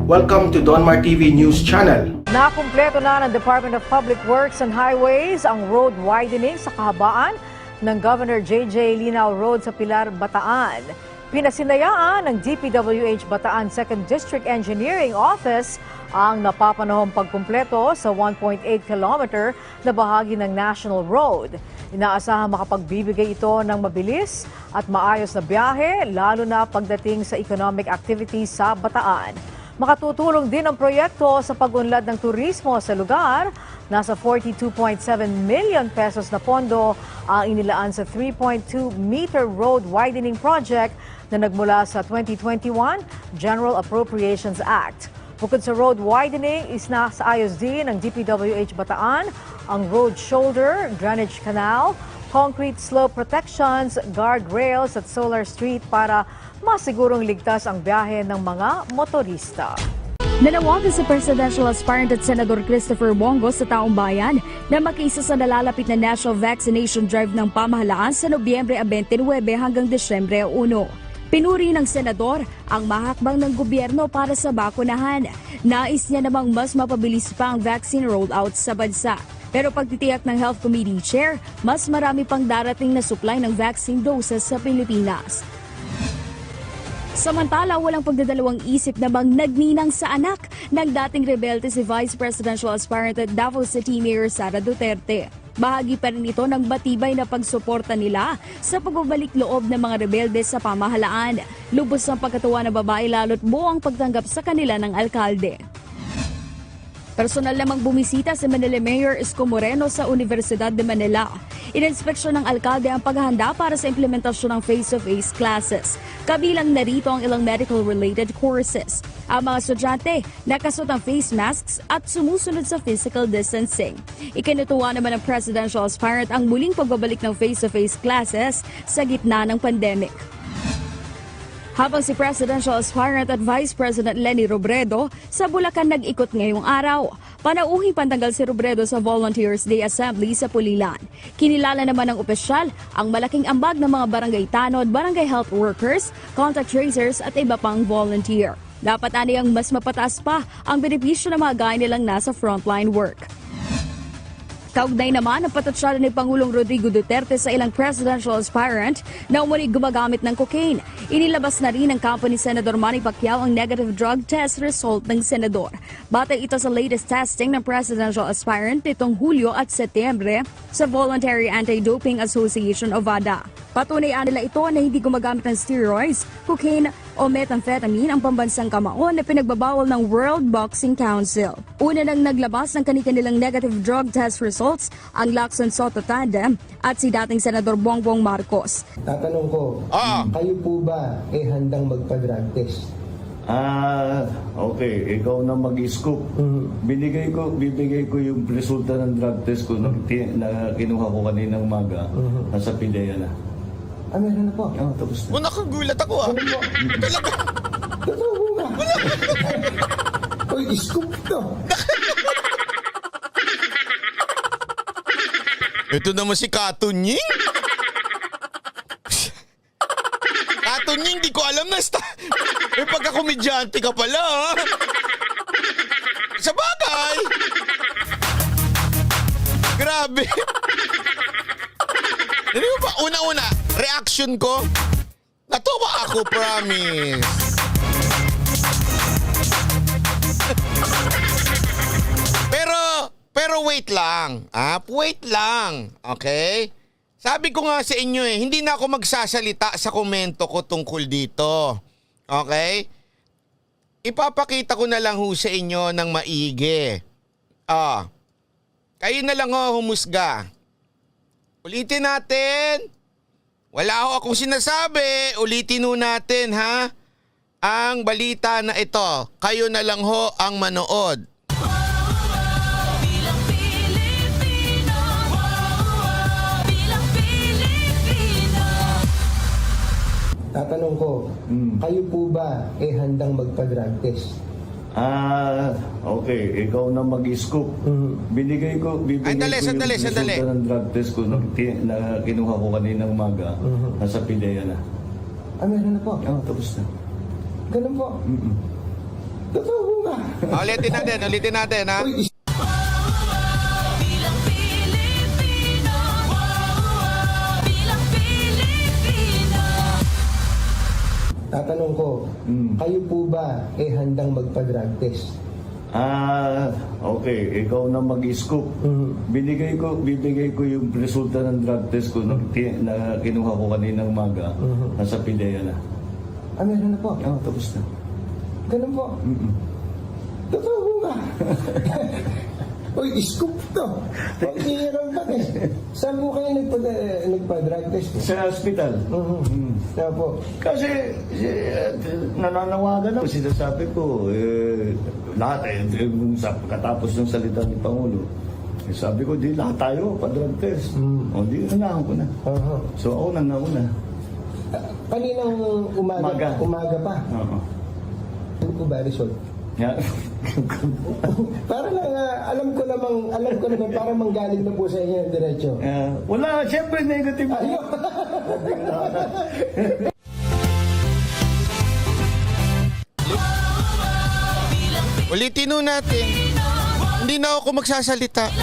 Welcome to Donmar TV News Channel. Nakumpleto na ng Department of Public Works and Highways ang road widening sa kahabaan ng Governor J.J. Linao Road sa Pilar, Bataan. Pinasinayaan ng DPWH Bataan 2nd District Engineering Office ang napapanahong pagkumpleto sa 1.8 kilometer na bahagi ng National Road. Inaasahan makapagbibigay ito ng mabilis at maayos na biyahe, lalo na pagdating sa economic activities sa Bataan. Makatutulong din ang proyekto sa pag-unlad ng turismo sa lugar. Nasa 42.7 million pesos na pondo ang inilaan sa 3.2-meter road widening project na nagmula sa 2021 General Appropriations Act. Bukod sa road widening, isinaayos din ng DPWH Bataan ang road shoulder, drainage canal, concrete slope protections, guardrails at solar street para masigurong ligtas ang biyahe ng mga motorista. Nanawagan si presidential aspirant at Senador Christopher Bongo sa taong bayan na makiisa sa nalalapit na National Vaccination Drive ng pamahalaan sa Nobyembre 29 hanggang Desyembre 1. Pinuri ng senador ang mahakbang ng gobyerno para sa bakunahan. Nais niya namang mas mapabilis pa ang vaccine rollout sa bansa. Pero pagtitiyak ng Health Committee Chair, mas marami pang darating na supply ng vaccine doses sa Pilipinas. Samantala, walang pagdadalawang isip namang nagninang sa anak ng dating rebelde si Vice Presidential Aspirant at Davao City Mayor Sara Duterte. Bahagi pa rin ito ng matibay na pagsuporta nila sa pagbabalik loob ng mga rebelde sa pamahalaan. Lubos ang pagkatuwa ng babae lalo't buo ang pagtanggap sa kanila ng alkalde. Personal namang bumisita si Manila Mayor Isko Moreno sa Universidad de Manila. Ininspeksyon ng alkalde ang paghahanda para sa implementasyon ng face-to-face classes. Kabilang narito ang ilang medical-related courses. Ang mga estudyante nakasuot ang face masks at sumusunod sa physical distancing. Ikinutuwa naman ng presidential aspirant ang muling pagbabalik ng face-to-face classes sa gitna ng pandemic. Habang si Presidential Aspirant at Vice President Leni Robredo sa Bulacan nag-ikot ngayong araw. Panauhing pantanggal si Robredo sa Volunteers Day Assembly sa Pulilan. Kinilala naman ng opisyal ang malaking ambag ng mga barangay tanod, barangay health workers, contact tracers at iba pang volunteer. Dapat aniyang mas mapataas pa ang benepisyo ng mga gaya nilang nasa frontline work. Kaugnay naman ang patatsada ni Pangulong Rodrigo Duterte sa ilang presidential aspirant na umuni gumagamit ng cocaine. Inilabas na rin ng kampo ni Senador Manny Pacquiao ang negative drug test result ng senador. Batay ito sa latest testing ng presidential aspirant nitong Hulyo at Setyembre sa Voluntary Anti-Doping Association o VADA. Patunay nila ito na hindi gumagamit ng steroids, cocaine o methamphetamine ang pambansang kamao na pinagbabawal ng World Boxing Council. Una nang naglabas ng kanilang negative drug test results ang Lacson Soto Tandem at si dating Senador Bongbong Marcos. Tatanong ko, kayo po ba handang magpa-drug test? Okay. Ikaw na mag-scoop. Bibigay ko yung resulta ng drug test ko na kinuha ko kaninang umaga. Nasa PIDEA na. Meron na po. Tapos na. Nakagulat ako Talaga. Totoo ba? Uy, scoop to. Ito naman si Katunying. Katunying, di ko alam na may pagkakomedyante ka pala. Sa bagay. Grabe. Hindi mo ba, una-una, reaction ko, natuwa ako, promise. Pero wait lang. Wait lang. Okay? Sabi ko nga sa inyo hindi na ako magsasalita sa komento ko tungkol dito. Okay? Ipapakita ko na lang sa inyo ng maigi. Kayo na lang humusga. Ulitin natin. Wala akong sinasabi. Ulitin natin ang balita na ito. Kayo na lang ang manood. Tatanong ko, kayo po ba handang magpa-drug test? Okay. Ikaw na mag-scoop. Bibigay ko Sandali. yung resulta ng drug test ko na kinuha ko kaninang umaga. Nasa PIDEA na. Meron na po. Tapos na. Ganun po. Totoo po ba? Ulitin natin ha. Uy, Bilang Pilipino, bilang Pilipino. tatanong ko, kayo po ba handang magpa-drug test? Okay. Ikaw na mag-scoop. Bibigay ko yung resulta ng drug test ko na kinuha ko kaninang umaga. Nasa PIDEA na. Meron na po. Tapos na. Ganun po. Totoo po ba? Uy, scoop to. Pag-iiram pa eh. Saan po kayo nagpa-drug test? Sa hospital. Kaya po. Kasi nananawagan ako. Sinasabi ko, lahat katapos ng salita ni Pangulo, sabi ko, di lahat tayo, pa-drug test. O, di unahan ko na. So, ako nang nauna. Kaninang umaga pa. Ano po ba result? Yeah. Para lang, alam ko naman, para manggaling na po sa inyo ng diretso. Wala, syempre negative. Ayun. Ulitin nun natin. Hindi na ako magsasalita.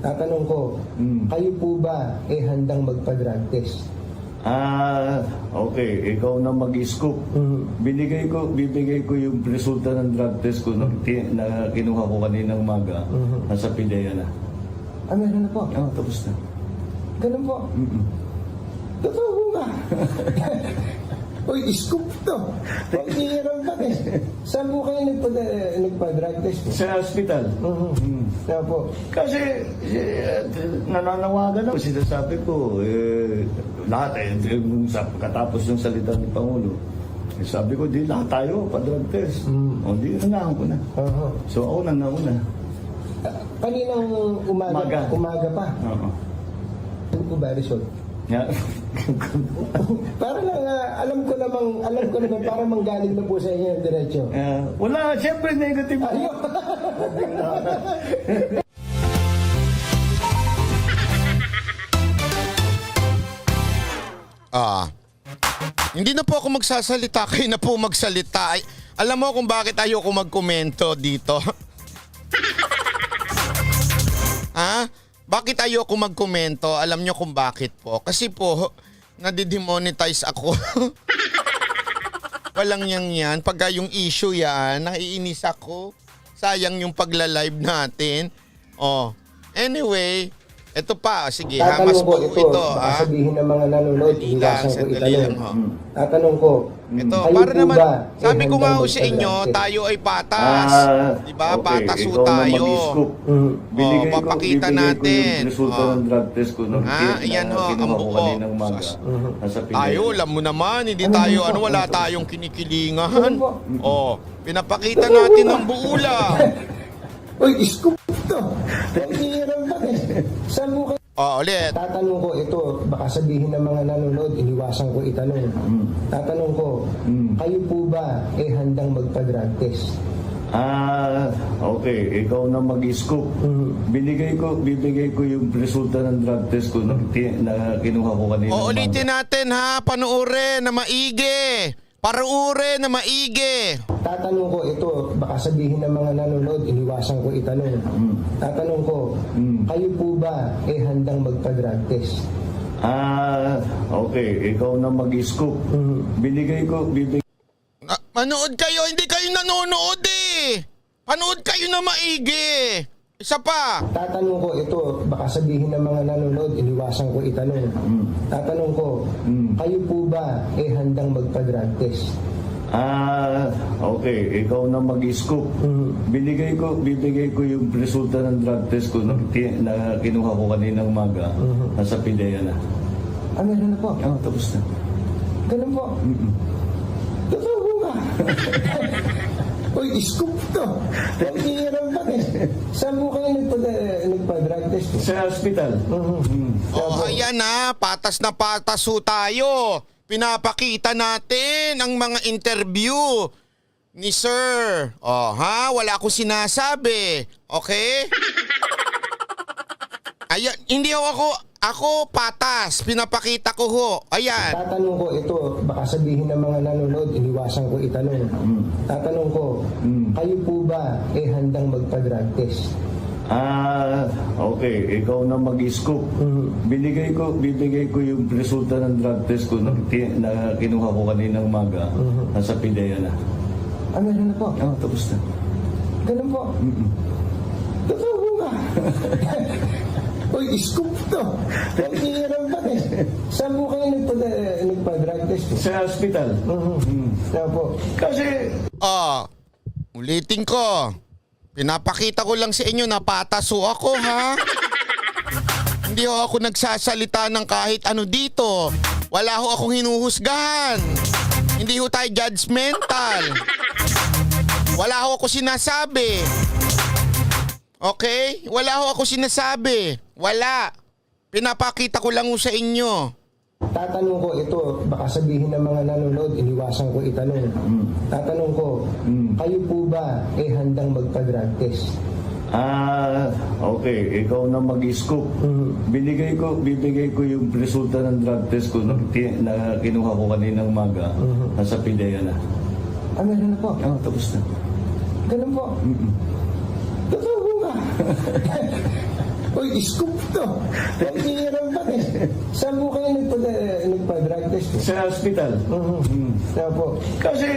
Tatanong ko, kayo po ba handang magpa-drug test? Okay. Ikaw na mag-scoop. Bibigay ko yung resulta ng drug test ko na kinuha ko kaninang umaga. Nasa PIDEA na. Meron na po. Tapos na. Ganun po. Totoo po ba? Uy, scoop to. Pag-iiram pa eh. Saan po kayo nagpa-drug test? Sa hospital. Kaya po. Kasi nananawagan ako. Sinasabi ko, lahat katapos ng salita ni Pangulo, sabi ko, di lahat tayo, pa-drug test. O, di unahan ko na. So, ako nang nauna. Kaninang umaga pa. Ano po ba result? Yeah. Para lang, alam ko naman, para manggaling na po sa inyo ng diretso. Wala, syempre negative. Ayun. Hindi na po ako magsasalita. Kayo na po magsalita. Ay, alam mo kung bakit ayoko magkomento dito? Bakit ayoko magkomento? Alam nyo kung bakit po. Kasi po, nadidemonetize ako. Walang yan. Pagka yung issue yan, naiinis ako. Sayang yung pagla-live natin. Anyway, ito pa. Sige, mas Tatanong ko buo ito, baka sabihin ng mga nanonood, iwasan ko sandali lang, itanong. Tatanong ko, Ito, kayo para po naman, ba sabi ko nga handang ho sa inyo, magpa-drug test? tayo ay patas. Diba? Okay. Patas ho Ikaw na tayo. mag-scoop. Papakita bibigay natin. ko yung resulta ng drug test ko na Ayan ho, ang kinuha ko buo. kaninang umaga. Nasa PIDEA. Tayo, alam mo naman, hindi tayo, wala tayong kinikilingan. Pinapakita natin ang buo lang. Uy, scoop to. Pag-iiram pa eh. Saan po kayo? Ulit. Tatanong ko ito, baka sabihin ng mga nanonood, iniwasan ko itanong. Tatanong ko, kayo po ba handang magpa-drug test? Okay. Ikaw na mag-scoop. Bibigay ko yung resulta ng drug test ko na kinuha ko kaninang umaga. Ulitin natin ha, panuorin na maigi. Paruurin na maigi. Tatanong ko ito, baka sabihin ng mga nanonood, iniwasan ko itanong. Tatanong ko, kayo po ba handang magpa-drug test? Okay. Ikaw na mag-scoop. Bibigay Manood kayo, hindi kayo nanonood eh. Panood kayo na maigi. Isa pa. Tatanong ko ito, baka sabihin ng mga nanonood, iniwasan ko itanong. Tatanong ko, kayo po ba handang magpa-drug test? Okay. Ikaw na mag-scoop. Bibigay ko yung resulta ng drug test ko na kinuha ko kaninang umaga. Nasa PIDEA na. Meron na po. Tapos na. Ganun po. Totoo po ba? Uy, scoop to. Pag-iiram pa eh. Saan po kayo nagpa-drug test? Sa hospital. Ayan na, patas na patas ho tayo. Pinapakita natin ang mga interview ni Sir. Wala akong sinasabi. Okay? Ayan, hindi ako Ako patas, pinapakita ko ho. Ayan. Tatanong ko ito, baka sabihin ng mga nanonood, iniwasan ko itanong. Tatanong ko, kayo po ba handang magpa-drug test? Okay. Ikaw na mag-scoop. Bibigay ko yung resulta ng drug test ko na kinuha ko kaninang umaga. Nasa PIDEA na. Meron na po. Tapos na. Ganun po. Totoo po ba? Uy, scoop to. Pag-iiram ba eh. Saan po kayo nagpa-drug test? Sa hospital. Kaya po. Kasi, Ulitin ko. Pinapakita ko lang sa inyo na pataso ako, ha? Hindi ho ako nagsasalita ng kahit ano dito. Wala ho akong hinuhusgahan. Hindi ho tayo judgmental. Wala ho ako sinasabi. Okay? Wala ho ako sinasabi. Wala. Pinapakita ko lang ho sa inyo. Tatanong ko ito, baka sabihin ng mga nanonood, iniwasan ko itanong. Tatanong ko, kayo po ba handang magpa-drug test? okay. Ikaw na mag-scoop. Bibigay ko yung resulta ng drug test ko na kinuha ko kaninang umaga. Nasa PIDEA na. Meron na po. Tapos na. Ganun po. Totoo po ba? Uy, scoop to. Pag-iiram ba eh. Saan po kayo nagpa-drug test? Sa hospital. Kaya po. Kasi,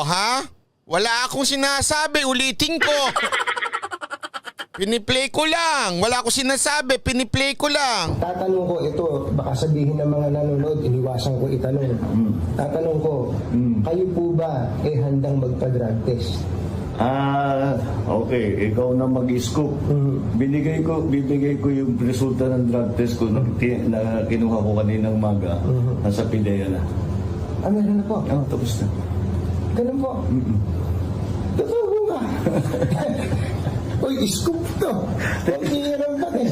Ha? Wala akong sinasabi. Ulitin ko. Piniplay ko lang. Wala akong sinasabi. Piniplay ko lang. Tatanong ko ito, baka sabihin ng mga nanonood, iniwasan ko itanong. Tatanong ko, kayo po ba handang magpa-drug test? okay. Ikaw na mag-scoop. Bibigay ko yung resulta ng drug test ko na kinuha ko kaninang umaga. Nasa PIDEA na. Meron na po. Tapos na. Ganun po. Totoo po ba? Uy, scoop to. Pag-iiram ba eh.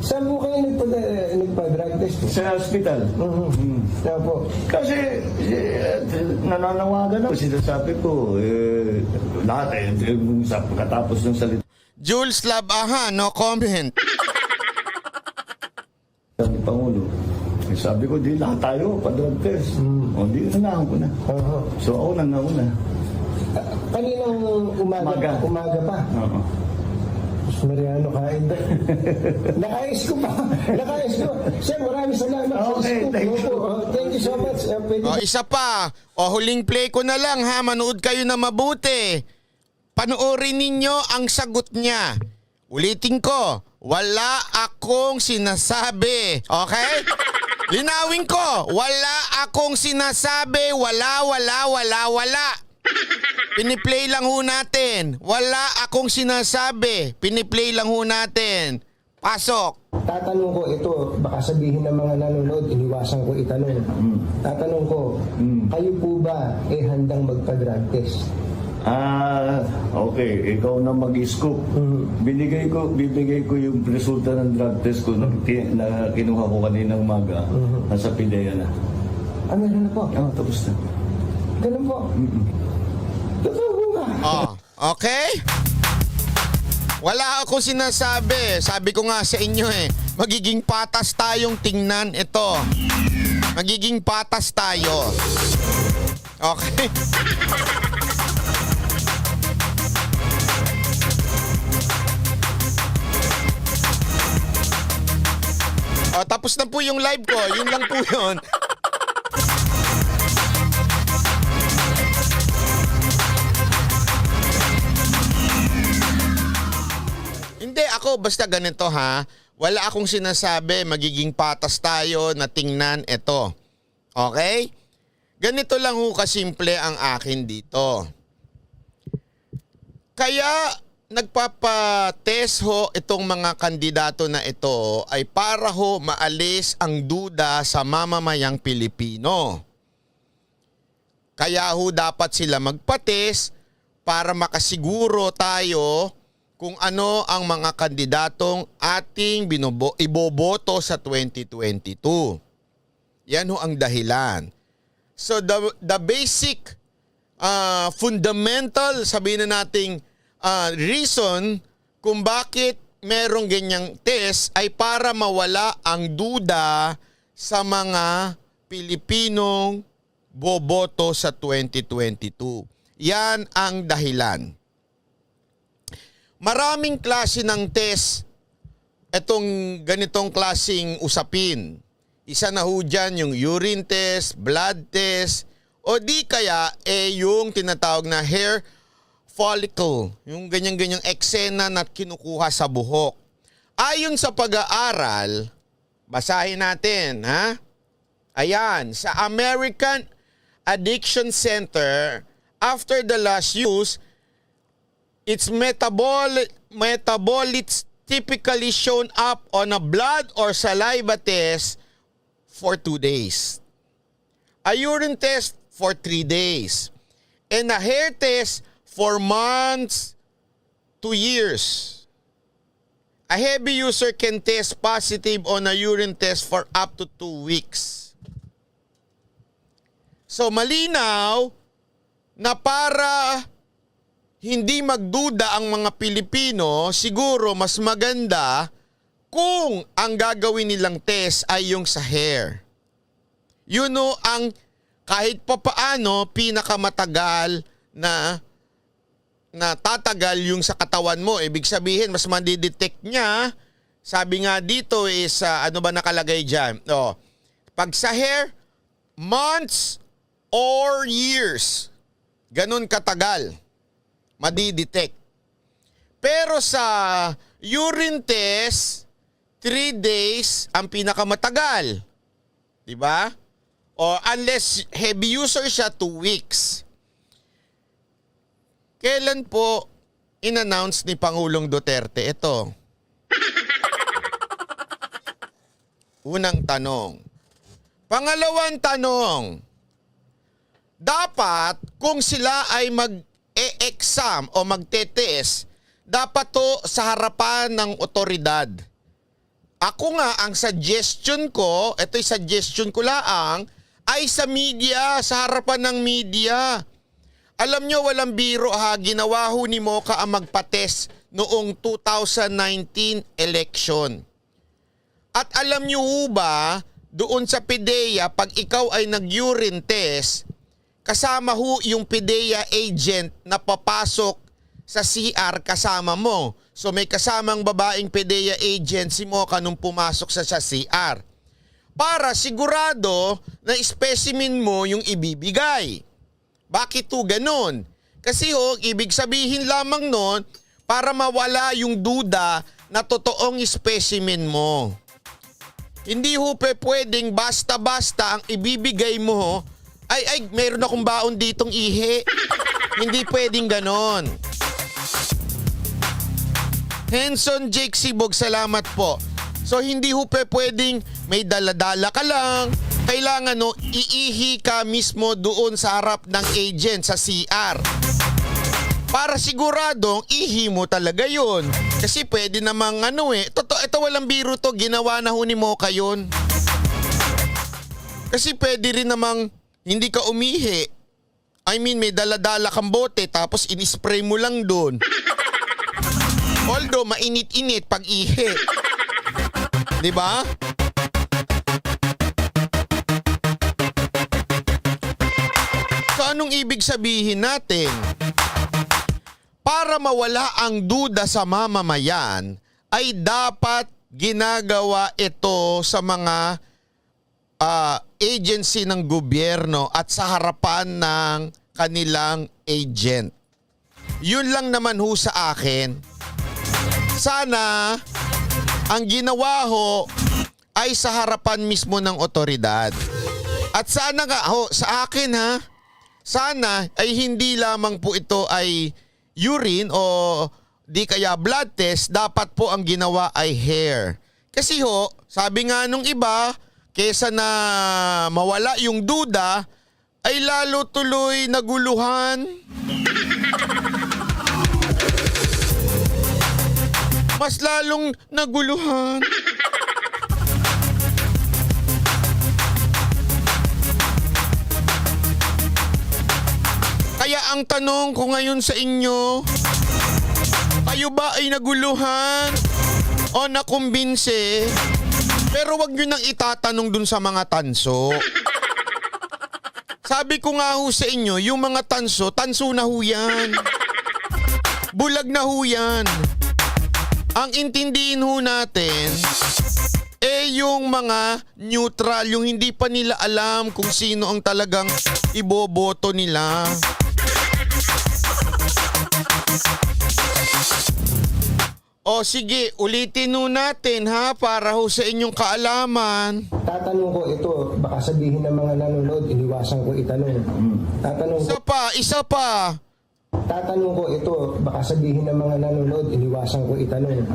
Saan po kayo nagpa-drug test? Sa hospital. Kaya po. Kasi, nananawagan ako. Sinasabi ko, lahat sa pagkatapos ng salita Jules Labahan, no comment. ni Pangulo, sabi ko, di lahat tayo, pa-drug test. Di nanahan ko na. So, ako na nauna. Kaninang umaga pa. Mariano, kain ba? Nakais ko pa. Sir, maraming salamat. Okay, sa scoop. thank you. Thank you so much. Isa pa. Huling play ko na lang, ha. Manood kayo na mabuti. Panoorin ninyo ang sagot niya. Ulitin ko. Wala akong sinasabi. Okay? Linawin ko. Wala akong sinasabi. Wala. Piniplay lang ho natin. Wala akong sinasabi. Piniplay lang ho natin. Pasok. Tatanong ko ito, baka sabihin ng mga nanonood, iniwasan ko itanong. Tatanong ko, kayo po ba handang magpa-drug test? Okay. Ikaw na mag-scoop. Bibigay ko yung resulta ng drug test ko na kinuha ko kaninang umaga. Nasa PIDEA na. Meron na po. Tapos na. Ganun po. Totoo po ba? Okay? Wala akong sinasabi. Sabi ko nga sa inyo magiging patas tayong tingnan ito. Magiging patas tayo. Okay? Tapos na po yung live ko. Yun lang po yun. Hindi, ako basta ganito ha. Wala akong sinasabi magiging patas tayo na tingnan ito. Okay? Ganito lang ho kasimple ang akin dito. Kaya nagpapatest ho itong mga kandidato na ito ay para ho maalis ang duda sa mamamayang Pilipino. Kaya ho dapat sila magpatest para makasiguro tayo kung ano ang mga kandidatong ating iboboto sa 2022. Yan ho ang dahilan. So the basic fundamental, sabihin na nating reason kung bakit merong ganyang test ay para mawala ang duda sa mga Pilipinong boboto sa 2022. Yan ang dahilan. Maraming klase ng test itong ganitong klasing usapin. Isa na ho dyan yung urine test, blood test, o di kaya yung tinatawag na hair follicle, yung ganyan-ganyang eksena na kinukuha sa buhok. Ayon sa pag-aaral, basahin natin, ha? Ayan, sa American Addiction Center, after the last use, its metabolites typically shown up on a blood or saliva test for 2 days. A urine test for 3 days. And a hair test for months to years. A heavy user can test positive on a urine test for up to 2 weeks. So malinaw na para hindi magduda ang mga Pilipino, siguro mas maganda kung ang gagawin nilang test ay yung sa hair. Yun o ang kahit papaano pinakamatagal na tatagal yung sa katawan mo. Ibig sabihin, mas madidetect niya. Sabi nga dito is, ano ba nakalagay dyan? Pag sa hair, months or years. Ganun katagal. Madidetect. Pero sa urine test, 3 days ang pinakamatagal. Diba? O unless heavy user siya, 2 weeks. Kailan po in-announce ni Pangulong Duterte ito? Unang tanong. Pangalawang tanong. Dapat kung sila ay mag-e-exam o magte-test, dapat to sa harapan ng otoridad. Ako nga, ang suggestion ko, ito'y suggestion ko laang, ay sa media, sa harapan ng media. Alam nyo, walang biro ha, ginawa ho ni Mocha ang magpa-test noong 2019 election. At alam nyo ho ba, doon sa PDEA, pag ikaw ay nag-urine test, kasama ho yung PDEA agent na papasok sa CR kasama mo. So may kasamang babaeng PDEA agent si Mocha nung pumasok sa CR. Para sigurado na specimen mo yung ibibigay. Bakit to ganun? Kasi ibig sabihin lamang nun para mawala yung duda na totoong specimen mo. Hindi pwedeng basta-basta ang ibibigay mo, ay mayroon akong baon ditong ihi. Hindi pwedeng ganon. Henson Jake Sibog, salamat po. So hindi pwedeng may dala-dala ka lang. Kailangan iihi ka mismo doon sa harap ng agent sa CR. Para siguradong ihi mo talaga yun. Kasi pwede namang ito walang biro to, ginawa na ho ni Mocha yun. Kasi pwede rin namang hindi ka umihi. I mean, may dala-dala kang bote tapos in-spray mo lang doon. Although mainit-init pag ihi. 'Di ba? So anong ibig sabihin natin? Para mawala ang duda sa mamamayan, ay dapat ginagawa ito sa mga agency ng gobyerno at sa harapan ng kanilang agent. Yun lang naman ho sa akin. Sana ang ginawa ho ay sa harapan mismo ng otoridad. At sana nga sa akin sana ay hindi lamang po ito ay urine o di kaya blood test, dapat po ang ginawa ay hair. Kasi sabi nga nung iba, kesa na mawala yung duda, ay lalo tuloy naguluhan. Mas lalong naguluhan. Kaya ang tanong ko ngayon sa inyo, kayo ba ay naguluhan? o nakumbinse, pero wag nyo nang itatanong dun sa mga tanso. Sabi ko nga ho sa inyo, yung mga tanso na ho yan. Bulag na ho yan. Ang intindihin ho natin, yung mga neutral, yung hindi pa nila alam kung sino ang talagang iboboto nila. O sige, ulitin ho natin ha, para ho sa inyong kaalaman. Tatanong ko ito, baka sabihin ng mga nanonood, iniwasan ko itanong. Tatanong ko, Isa pa. tatanong ko ito, baka sabihin ng mga nanonood, iniwasan ko itanong.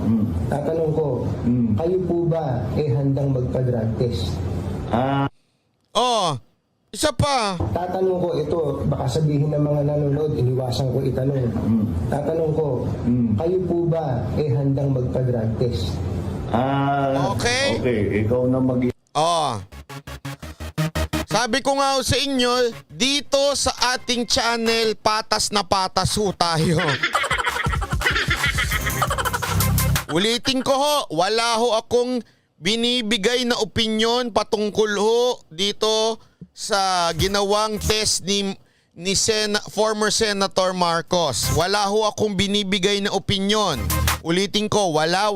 Tatanong ko, kayo po ba handang magpa-drug test? Isa pa. Tatanong ko ito, baka sabihin ng mga nanonood, iniwasan ko itanong. Tatanong ko, kayo po ba handang magpa-drug test? Okay. Okay, ikaw na mag Sabi ko nga ho sa inyo, dito sa ating channel, patas na patas ho tayo. Ulitin ko ho, wala ho akong binibigay na opinyon patungkol ho dito sa ginawang test ni former Senator Marcos. Wala ho akong binibigay na opinyon. Ulitin ko, wala.